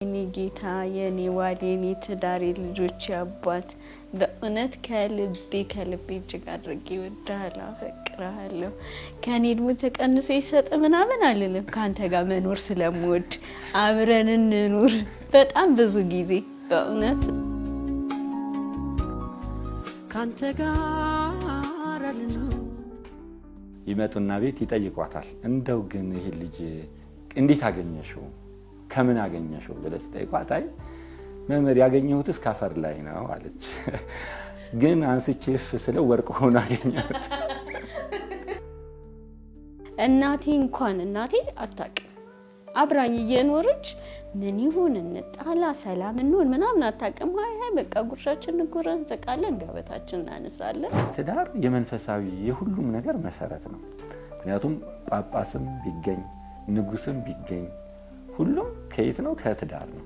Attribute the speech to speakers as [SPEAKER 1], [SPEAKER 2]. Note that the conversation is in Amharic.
[SPEAKER 1] የኔ ጌታ የኔ ዋል የኔ ትዳሬ ልጆች አባት በእውነት ከልቤ እጅግ አድርጌ እወድሃለሁ አፈቅርሃለሁ ከኔ ደግሞ ተቀንሶ ይሰጥ ምናምን አልልም ካንተ ጋር መኖር ስለምወድ አብረን እንኑር በጣም ብዙ ጊዜ በእውነት
[SPEAKER 2] ካንተ ጋር አልኖር
[SPEAKER 3] ይመጡና ቤት ይጠይቋታል እንደው ግን ይሄ ልጅ እንዴት አገኘሽው ከምን አገኘሽው ብለስ ጠይቋት አይ መመር ያገኘሁት እስካፈር ላይ ነው አለች ግን አንስቼፍ ስለ ወርቅ ሆኖ አገኘሁት
[SPEAKER 1] እናቴ አታውቅም አብራኝ እየኖረች ምን ይሁን እንጣላ ሰላም እንሆን ምናምን አታውቅም ሃይ በቃ ጉርሻችን እንቆራን ተቃለን ገበታችን እናነሳለን
[SPEAKER 3] ትዳር የመንፈሳዊ የሁሉም ነገር መሰረት ነው ምክንያቱም ጳጳስም ቢገኝ ንጉስም ቢገኝ ሁሉም ከየት ነው ከትዳር ነው